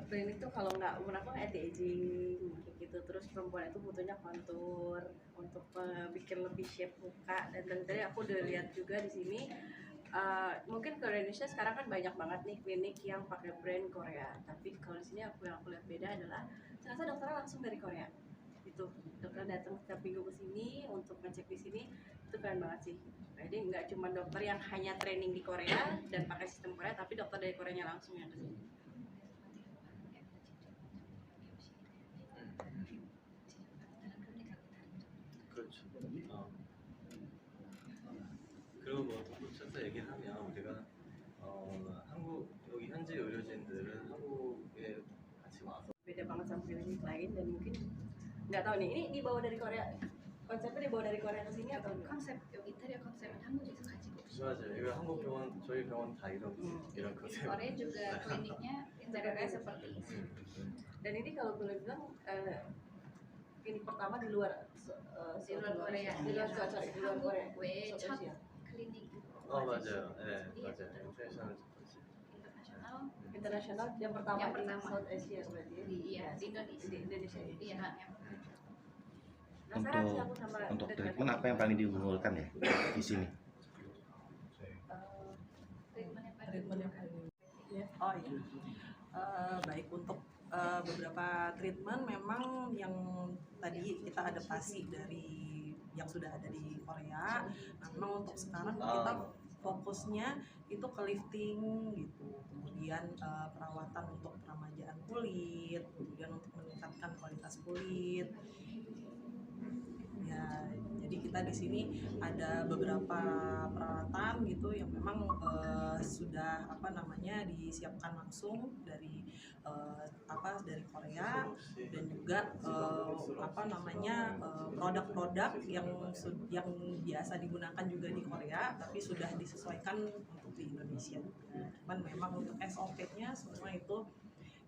klinik tuh kalau nggak umur aku anti-aging kayak gitu. Terus perempuan itu butuhnya kontur untuk bikin lebih shape muka, dan tadi aku udah lihat juga di sini. Mungkin ke Indonesia sekarang kan banyak banget nih klinik yang pakai brand Korea, tapi kalau di sini yang aku lihat beda adalah ternyata dokternya langsung dari Korea. Itu dokter datang setiap minggu ke sini untuk ngecek di sini, itu keren banget sih. Jadi nggak cuma dokter yang hanya training di Korea dan pakai sistem Korea, tapi dokter dari Koreanya langsung yang ke sini. 그렇죠. 그리고 뭐 덧붙여서 얘기를 하면 우리가 한국 여기 현지 의료진들은 한국에 같이 와서 Beda banget sama klinik lain, dan mungkin nggak tahu nih, ini dibawa dari Korea, konsepnya dibawa dari Korea ke sini atau enggak? 컨셉 여기 이탈리아 컨셉은 한국에서 가지고 오신 맞아요. 이거 한국 병원 저희 병원 다 이런 컨셉. Korea juga kliniknya interiornya seperti itu. Dan ini kalau boleh bilang klinik pertama di luar di luar Korea. di luar sorry, di luar Korea. 외에 첫 Asia. 클리닉. 맞아요. 네, 맞아요. 인터내셔널 첫 번째. Internasional yang pertama Yang di pertama. South Asia berarti. Di Indonesia. Di Indonesia. Iya, yang Penasaran sih aku sama Untuk treatment apa yang paling diunggulkan ya di sini? treatmentnya pada Treatment yang paling oh iya. Baik, untuk beberapa treatment memang yang tadi kita adaptasi dari yang sudah ada di Korea. Nah, memang untuk sekarang kita fokusnya itu ke lifting gitu, kemudian perawatan untuk peramajaan kulit, kemudian untuk meningkatkan kualitas kulit. Ya, jadi kita di sini ada beberapa peralatan gitu yang memang sudah disiapkan langsung dari dari Korea, dan juga produk-produk yang biasa digunakan juga di Korea tapi sudah disesuaikan untuk di Indonesia. Cuman memang untuk SOP-nya semua itu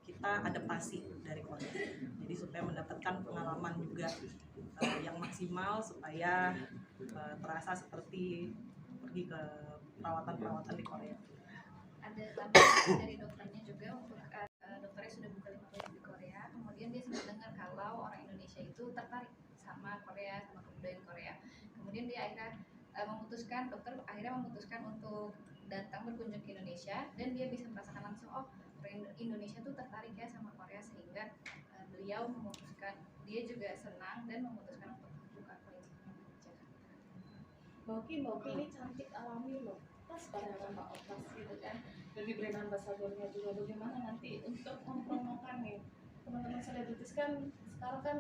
kita adaptasi dari Korea, jadi supaya mendapatkan pengalaman juga yang maksimal, supaya terasa seperti pergi ke perawatan di Korea. ada tambahan dari dokternya juga untuk dokternya sudah buka 5 klinik di Korea, kemudian dia sempat dengar kalau orang Indonesia itu tertarik sama Korea, sama kebudayaan Korea. Kemudian dia dokter akhirnya memutuskan untuk datang berkunjung ke Indonesia, dan dia bisa merasakan langsung, oh orang Indonesia tuh tertarik ya sama Korea, sehingga beliau memutuskan, dia juga senang dan memutuskan untuk buka klinik di Jakarta. Mbak Oki ini cantik alami loh, pas banget sama Opas gitu kan. Dari brand ambassadornya juga, bagaimana nanti untuk mempromokan nih teman-teman selebritis kan sekarang kan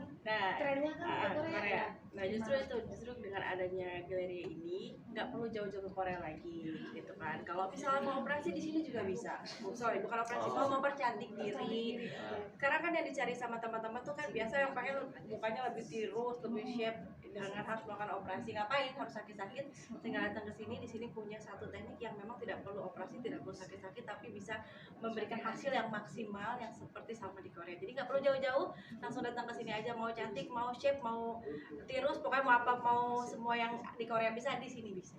trennya kan ke Korea. Nah justru dengan adanya galeri ini nggak perlu jauh-jauh ke Korea lagi gitu kan. Kalau misalnya mau operasi di sini juga bisa. Bukan operasi, kalau mau percantik diri. Sekarang kan yang dicari sama teman-teman tuh kan biasa yang pengen mukanya lebih tirus, lebih shape, dengan harus melakukan operasi. Ngapain harus sakit-sakit? Tinggal datang ke sini. Di sini punya satu teknik yang memang tidak perlu operasi, tidak perlu sakit-sakit, tapi bisa memberikan hasil yang maksimal yang seperti sama di Korea. Jadi nggak perlu jauh-jauh, langsung datang ke sini aja. Mau cantik, mau shape, mau tirus, pokoknya mau apa, mau semua yang di Korea bisa, di sini bisa.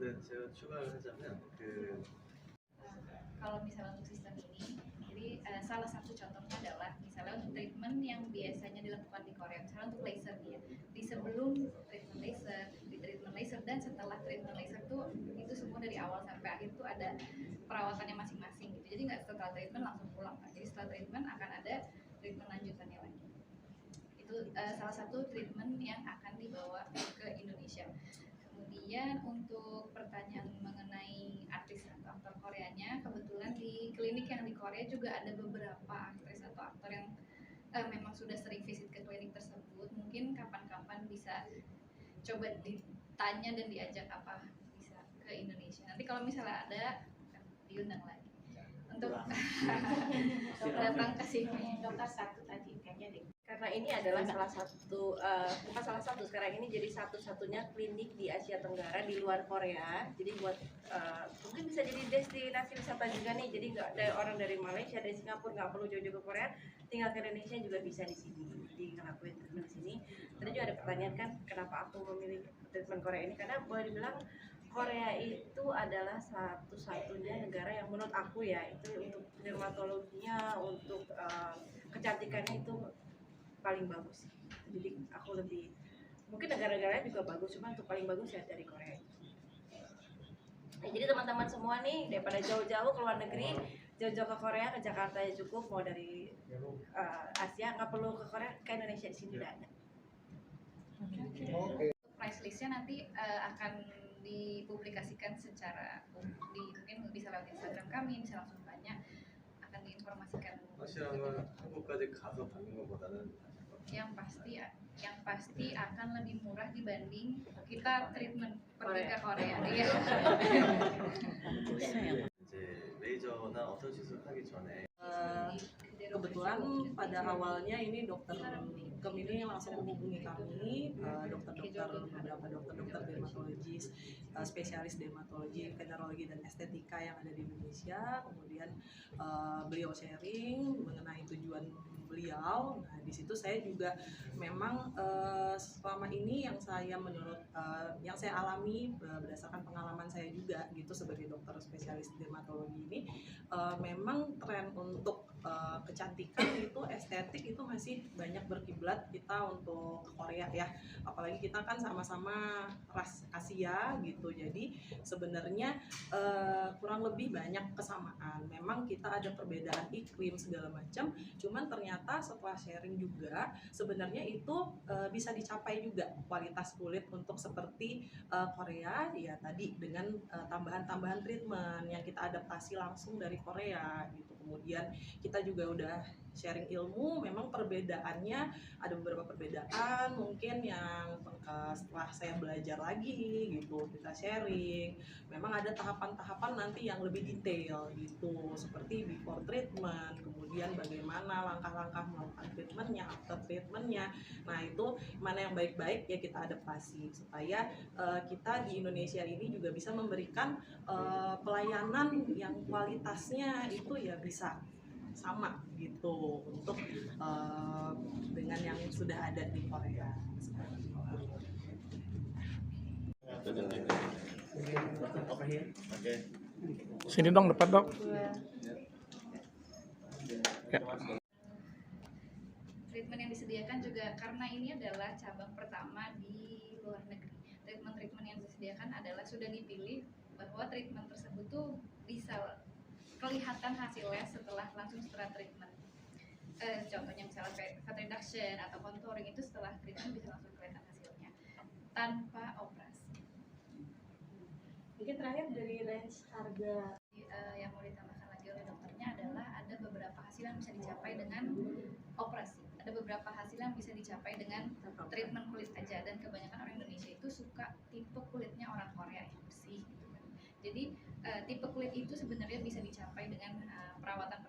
근데 제가 추가를 하자면 kalau misalnya untuk sistem ini, jadi salah satu contohnya adalah misalnya untuk treatment yang biasanya dilakukan di Korea, misalnya untuk laser dia, di sebelum treatment laser, di treatment laser, dan setelah treatment laser tuh itu semua dari awal sampai akhir tuh ada perawatannya masing-masing gitu. Jadi nggak setelah treatment langsung pulang kan. Jadi setelah treatment akan ada treatment lanjutannya lagi. Itu salah satu treatment yang akan dibawa ke Indonesia. Kemudian untuk pertanyaan mengenai artis atau aktor Koreanya, kebetulan di klinik yang di Korea juga ada beberapa aktris atau aktor yang memang sudah sering visit ke klinik tersebut. Mungkin kapan-kapan bisa coba ditanya dan diajak apa bisa ke Indonesia. Nanti kalau misalnya ada, diundang lagi untuk datang ke sini. Dokter satu tadi kayaknya deh. Karena ini adalah salah satu, bukan salah satu, sekarang ini jadi satu-satunya klinik di Asia Tenggara di luar Korea. Jadi buat mungkin bisa jadi destinasi wisata juga nih. Jadi nggak ada orang dari Malaysia, dari Singapura, nggak perlu jauh-jauh ke Korea, tinggal ke Indonesia juga bisa di sini. Jadi ngelakuin treatment di sini. Tadi juga ada pertanyaan kan, kenapa aku memilih treatment Korea ini? Karena boleh dibilang Korea itu adalah satu-satunya negara yang menurut aku ya itu untuk dermatologinya, untuk kecantikannya itu paling bagus. Jadi aku lebih, mungkin negara-negara juga bagus, cuma untuk paling bagus ya dari Korea. Nah, jadi teman-teman semua nih daripada jauh-jauh ke luar negeri, jauh-jauh ke Korea, ke Jakarta ya cukup, mau dari Asia nggak perlu ke Korea, ke Indonesia di sini udah ada. Price listnya nanti akan dipublikasikan secara mungkin bisa lewat Instagram kami, bisa langsung tanya, akan diinformasikan. 확실한 건 한국까지 가서 받는 것보다는 Yang pasti akan lebih murah dibanding kita treatment pergi ke Korea. Iya. 이제 레이저나 어떤 시술 하기 전에 Kebetulan pada awalnya ini dokter Kem ini langsung menghubungi kami, beberapa dokter dermatologis, spesialis dermatologi, venerologi dan estetika yang ada di Indonesia. Kemudian beliau sharing mengenai tujuan beliau. Nah, di situ saya juga memang selama ini yang saya alami berdasarkan pengalaman saya juga gitu sebagai dokter spesialis dermatologi ini, memang tren untuk kecantikan itu, estetik itu masih banyak berkiblat kita untuk Korea ya, apalagi kita kan sama-sama ras Asia gitu, jadi sebenarnya kurang lebih banyak kesamaan. Memang kita ada perbedaan iklim segala macam, cuman ternyata setelah sharing juga sebenarnya itu bisa dicapai juga kualitas kulit untuk seperti Korea ya tadi, dengan tambahan-tambahan treatment yang kita adaptasi langsung dari Korea gitu. Kemudian kita juga udah sharing ilmu, memang perbedaannya ada beberapa perbedaan mungkin yang setelah saya belajar lagi gitu, kita sharing memang ada tahapan-tahapan nanti yang lebih detail gitu, seperti before treatment, kemudian bagaimana langkah-langkah melakukan treatmentnya, after treatmentnya. Nah itu mana yang baik-baik ya kita adaptasi supaya kita di Indonesia ini juga bisa memberikan pelayanan yang kualitasnya itu ya bisa sama gitu untuk dengan yang sudah ada di Korea. Sini dong depan dok. Ya. Treatment yang disediakan juga karena ini adalah cabang pertama di luar negeri. Treatment yang disediakan adalah sudah dipilih bahwa treatment tersebut tuh bisa kelihatan hasilnya langsung setelah treatment. Contohnya misalnya fat reduction atau contouring itu setelah treatment bisa langsung kelihatan hasilnya tanpa operasi. Mungkin terakhir dari range harga Yang mau ditambahkan lagi oleh dokternya adalah ada beberapa hasil yang bisa dicapai dengan operasi, ada beberapa hasil yang bisa dicapai dengan treatment kulit aja, dan kebanyakan orang Indonesia itu suka tipe kulitnya orang Korea yang bersih gitu kan. Jadi tipe kulit itu sebenarnya bisa dicapai dengan perawatan